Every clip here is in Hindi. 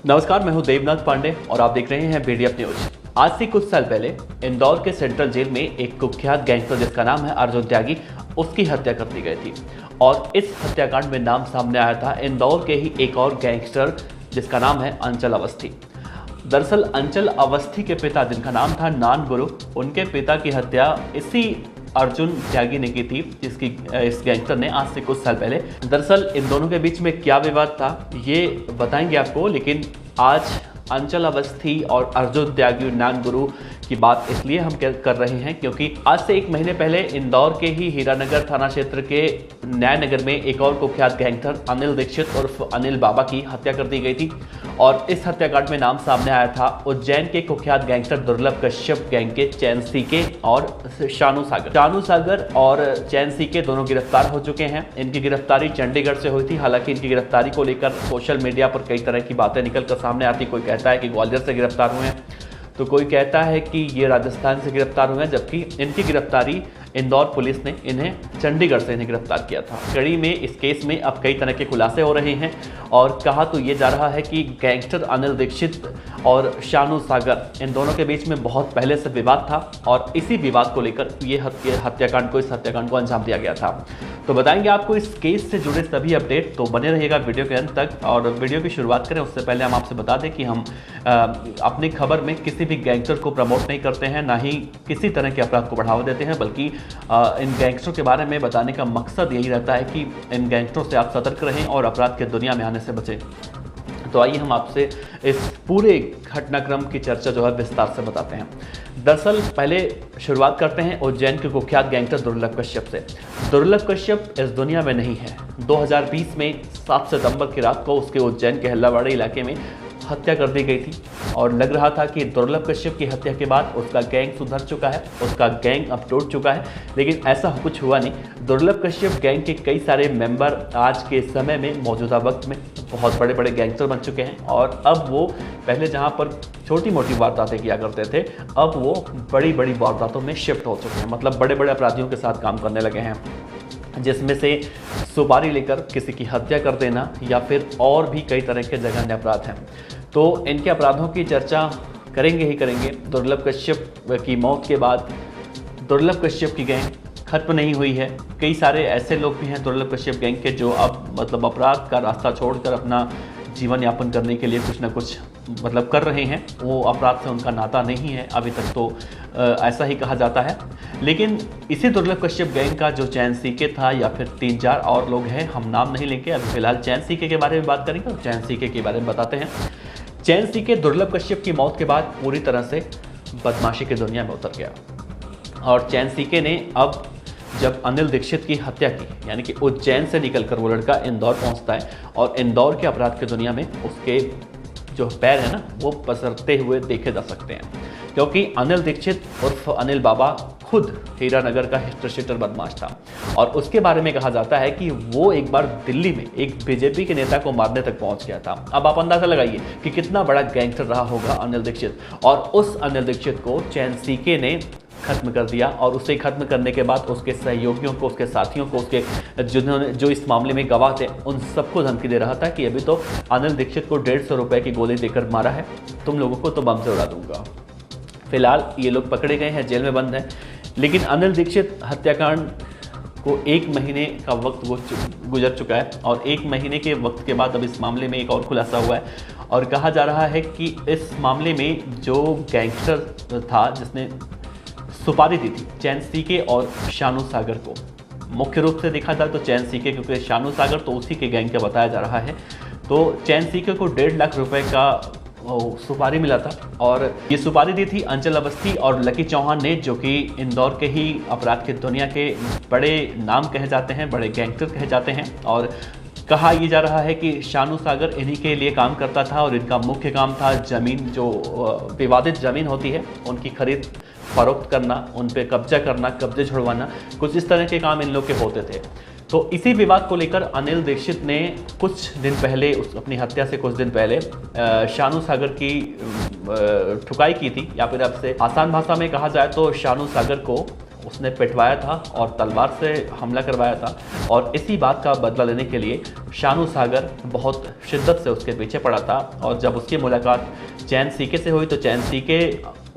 नमस्कार, मैं हूं देवनाथ पांडे और आप देख रहे हैं बीडीएफ न्यूज। आज से कुछ साल पहले इंदौर के सेंट्रल जेल में एक कुख्यात गैंगस्टर जिसका नाम है अर्जुन त्यागी, उसकी हत्या कर दी गई थी। और इस हत्याकांड में नाम सामने आया था इंदौर के ही एक और गैंगस्टर जिसका नाम है अंचल अवस्थी। दरअसल अंचल अवस्थी के पिता, जिनका नाम था नान गुरु, उनके पिता की हत्या इसी अर्जुन त्यागी ने की थी, जिसकी इस गैंगस्टर ने आज से कुछ साल पहले। दरअसल इन दोनों के बीच में क्या विवाद था ये बताएंगे आपको, लेकिन आज अंचल अवस्थी और अर्जुन त्यागी नान गुरु की बात इसलिए हम कर रहे हैं क्योंकि आज से एक महीने पहले इंदौर के ही हीरानगर थाना क्षेत्र के न्याय नगर में एक और कुख्यात गैंगस्टर अनिल दीक्षित उर्फ अनिल बाबा की हत्या कर दी गई थी। और इस हत्याकांड में नाम सामने आया था उज्जैन के कुख्यात गैंगस्टर दुर्लभ कश्यप गैंग के चैन सीके और शानू सागर और चैन सीके दोनों गिरफ्तार हो चुके हैं। इनकी गिरफ्तारी चंडीगढ़ से हुई थी। हालांकि इनकी गिरफ्तारी को लेकर सोशल मीडिया पर कई तरह की बातें निकलकर सामने आती। कोई कहता है कि ग्वालियर से गिरफ्तार हुए हैं, तो कोई कहता है कि ये राजस्थान से गिरफ्तार हुए हैं, जबकि इनकी गिरफ्तारी इंदौर पुलिस ने इन्हें चंडीगढ़ से इन्हें गिरफ्तार किया था। कड़ी में इस केस में अब कई तरह के खुलासे हो रहे हैं और कहा तो ये जा रहा है कि गैंगस्टर अनिल दीक्षित और शानू सागर, इन दोनों के बीच में बहुत पहले से विवाद था और इसी विवाद को लेकर इस हत्याकांड को अंजाम दिया गया था। तो बताएंगे आपको इस केस से जुड़े सभी अपडेट, तो बने रहिएगा वीडियो के अंत तक। और वीडियो की शुरुआत करें उससे पहले हम आपसे बता दें कि हम अपनी खबर में किसी भी गैंगस्टर को प्रमोट नहीं करते हैं, ना ही किसी तरह के अपराध को बढ़ावा देते हैं, बल्कि इन गैंगस्टरों के बारे में बताने का मकसद यही रहता है कि इन गैंगस्टरों से आप सतर्क रहें और अपराध के दुनिया में आने से बचें। तो आइए हम आपसे इस पूरे घटनाक्रम की चर्चा जो है विस्तार से बताते हैं। दरअसल पहले शुरुआत करते हैं उज्जैन के कुख्यात गैंगस्टर दुर्लभ कश्यप से। दुर्लभ कश्यप इस दुनिया में नहीं है। 2020 में 7 सितंबर की रात को उसके उज्जैन के हल्लावाड़ी इलाके में हत्या कर दी गई थी और लग रहा था कि दुर्लभ कश्यप की हत्या के बाद उसका गैंग सुधर चुका है, उसका गैंग अब टूट चुका है, लेकिन ऐसा कुछ हुआ नहीं। दुर्लभ कश्यप गैंग के कई सारे मेंबर आज के समय में, मौजूदा वक्त में बहुत बड़े बड़े गैंगस्टर बन चुके हैं और अब वो पहले जहाँ पर छोटी मोटी वारदातें किया करते थे, अब वो बड़ी बड़ी वारदातों में शिफ्ट हो चुके हैं। मतलब बड़े बड़े अपराधियों के साथ काम करने लगे हैं, जिसमें से सुपारी लेकर किसी की हत्या कर देना या फिर और भी कई तरह के जघन्य अपराध हैं। तो इनके अपराधों की चर्चा करेंगे ही करेंगे। दुर्लभ कश्यप की मौत के बाद दुर्लभ कश्यप की गैंग खत्म नहीं हुई है। कई सारे ऐसे लोग भी हैं दुर्लभ कश्यप गैंग के जो अब मतलब अपराध का रास्ता छोड़कर अपना जीवन यापन करने के लिए कुछ ना कुछ मतलब कर रहे हैं। वो अपराध से उनका नाता नहीं है अभी तक, तो ऐसा ही कहा जाता है। लेकिन इसी दुर्लभ कश्यप गैंग का जो चैन सीके था या फिर 3-4 और लोग हैं, हम नाम नहीं लेंगे अभी फिलहाल। चैन सीके के बारे में बात करेंगे और चैन सीके के बारे में बताते हैं। चैन सीके दुर्लभ कश्यप की मौत के बाद पूरी तरह से बदमाशी की दुनिया में उतर गया और चैन सीके ने अब जब अनिल दीक्षित की हत्या की, यानी कि उज्जैन से निकलकर वो लड़का इंदौर पहुंचता है और इंदौर के अपराध की दुनिया में उसके जो पैर है ना वो पसरते हुए देखे जा सकते हैं, क्योंकि अनिल दीक्षित उर्फ अनिल बाबा खुद हीरानगर का हिस्ट्रीशीटर बदमाश था और उसके बारे में कहा जाता है कि वो एक बार दिल्ली में एक बीजेपी के नेता को मारने तक पहुंच गया था। अब आप अंदाजा लगाइए कि कितना बड़ा गैंगस्टर रहा होगा अनिल दीक्षित, और उस अनिल दीक्षित को चैन सीके ने खत्म कर दिया और उसे खत्म करने के बाद उसके सहयोगियों को, उसके साथियों को, उसके जिन्होंने जो इस मामले में गवाह थे, उन सबको धमकी दे रहा था कि अभी तो अनिल दीक्षित को 150 रुपए की गोली देकर मारा है, तुम लोगों को तो बम से उड़ा दूंगा। फिलहाल ये लोग पकड़े गए हैं, जेल में बंद हैं, लेकिन अनिल दीक्षित हत्याकांड को 1 महीने का वक्त गुजर चुका है और 1 महीने के वक्त के बाद अब इस मामले में एक और खुलासा हुआ है और कहा जा रहा है कि इस मामले में जो गैंगस्टर था जिसने सुपारी दी थी चैन सीके और शानू सागर को, मुख्य रूप से देखा जाए तो चैन सीके, क्योंकि शानू सागर तो उसी के गैंग का बताया जा रहा है। तो चैन सीके को 1.5 लाख रुपए का सुपारी मिला था और ये सुपारी दी थी अंचल अवस्थी और लकी चौहान ने, जो कि इंदौर के ही अपराध की दुनिया के बड़े नाम कहे जाते हैं, बड़े गैंगस्टर कहे जाते हैं। और कहा यह जा रहा है कि शानू सागर इन्हीं के लिए काम करता था और इनका मुख्य काम था जमीन, जो विवादित ज़मीन होती है उनकी खरीद फरोख्त करना, उन पे कब्जा करना, कब्जे छुड़वाना, कुछ इस तरह के काम इन लोग के होते थे। तो इसी विवाद को लेकर अनिल दीक्षित ने कुछ दिन पहले, अपनी हत्या से कुछ दिन पहले शानू सागर की ठुकाई की थी, या फिर आपसे आसान भाषा में कहा जाए तो शानू सागर को उसने पिटवाया था और तलवार से हमला करवाया था। और इसी बात का बदला लेने के लिए शानू सागर बहुत शिद्दत से उसके पीछे पड़ा था। और जब उसकी मुलाकात चैन सीके से हुई तो चैन सीके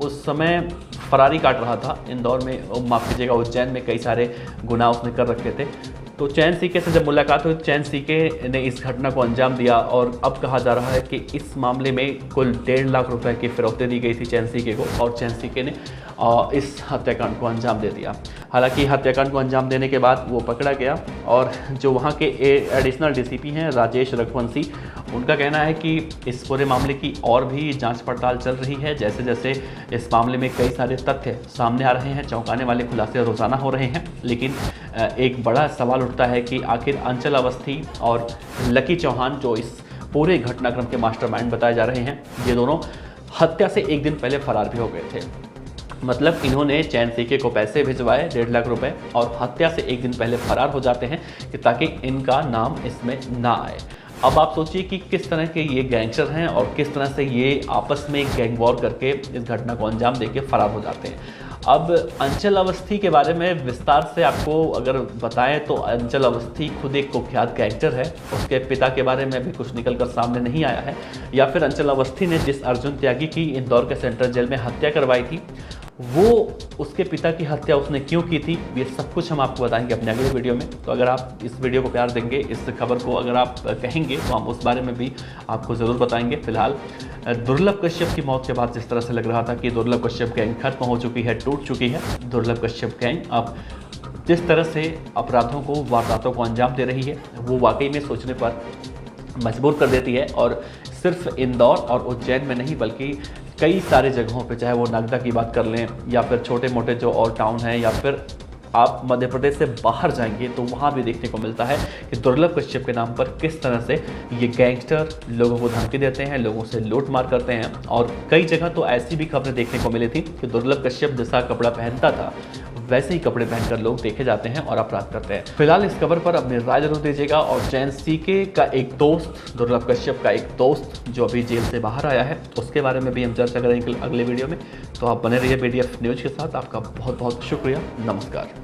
उस समय फरारी काट रहा था इंदौर में, माफ़ कीजिएगा उज्जैन में कई सारे गुनाह उसने कर रखे थे। तो चैन सीके से जब मुलाकात हुई, चैन सीके ने इस घटना को अंजाम दिया। और अब कहा जा रहा है कि इस मामले में कुल 1.5 लाख रुपए की फिरौती दी गई थी चैन सीके को, और चैन सीके ने इस हत्याकांड को अंजाम दे दिया। हालांकि हत्याकांड को अंजाम देने के बाद वो पकड़ा गया, और जो वहाँ के एडिशनल डीसीपी हैं राजेश रघुवंशी, उनका कहना है कि इस पूरे मामले की और भी जांच पड़ताल चल रही है। जैसे जैसे इस मामले में कई सारे तथ्य सामने आ रहे हैं, चौंकाने वाले खुलासे रोज़ाना हो रहे हैं, लेकिन एक बड़ा सवाल उठता है कि आखिर अंचल अवस्थी और लकी चौहान, जो इस पूरे घटनाक्रम के मास्टरमाइंड बताए जा रहे हैं, ये दोनों हत्या से एक दिन पहले फरार भी हो गए थे। मतलब इन्होंने चैन सीके को पैसे भिजवाए 1.5 लाख रुपए, और हत्या से एक दिन पहले फरार हो जाते हैं कि ताकि इनका नाम इसमें ना आए। अब आप सोचिए कि किस तरह के ये गैंगस्टर हैं और किस तरह से ये आपस में गैंग वॉर करके इस घटना को अंजाम देके फरार हो जाते हैं। अब अंचल अवस्थी के बारे में विस्तार से आपको अगर बताएं तो अंचल अवस्थी खुद एक कुख्यात गैंगस्टर है। उसके पिता के बारे में भी कुछ निकल कर सामने नहीं आया है, या फिर अंचल अवस्थी ने जिस अर्जुन त्यागी की इंदौर के सेंट्रल जेल में हत्या करवाई थी, वो उसके पिता की हत्या उसने क्यों की थी, ये सब कुछ हम आपको बताएंगे अपने अगले वीडियो में। तो अगर आप इस वीडियो को प्यार देंगे, इस खबर को अगर आप कहेंगे, तो हम उस बारे में भी आपको ज़रूर बताएंगे। फिलहाल दुर्लभ कश्यप की मौत के बाद जिस तरह से लग रहा था कि दुर्लभ कश्यप गैंग खत्म हो चुकी है, टूट चुकी है, दुर्लभ कश्यप गैंग अब जिस तरह से अपराधों को, वारदातों को अंजाम दे रही है, वो वाकई में सोचने पर मजबूर कर देती है। और सिर्फ इंदौर और उज्जैन में नहीं, बल्कि कई सारे जगहों पे, चाहे वो नगदा की बात कर लें या फिर छोटे मोटे जो और टाउन हैं, या फिर आप मध्य प्रदेश से बाहर जाएंगे तो वहाँ भी देखने को मिलता है कि दुर्लभ कश्यप के नाम पर किस तरह से ये गैंगस्टर लोगों को धमकी देते हैं, लोगों से लूट मार करते हैं। और कई जगह तो ऐसी भी खबरें देखने को मिली थी कि दुर्लभ कश्यप जैसा कपड़ा पहनता था वैसे ही कपड़े पहनकर लोग देखे जाते हैं और अपराध करते हैं। फिलहाल इस खबर पर अपनी राय जरूर दीजिएगा। और चैन सीके का एक दोस्त, दुर्लभ कश्यप का एक दोस्त जो अभी जेल से बाहर आया है, उसके बारे में भी हम चर्चा करेंगे अगले वीडियो में। तो आप बने रहिए BDF न्यूज़ के साथ। आपका बहुत बहुत शुक्रिया। नमस्कार।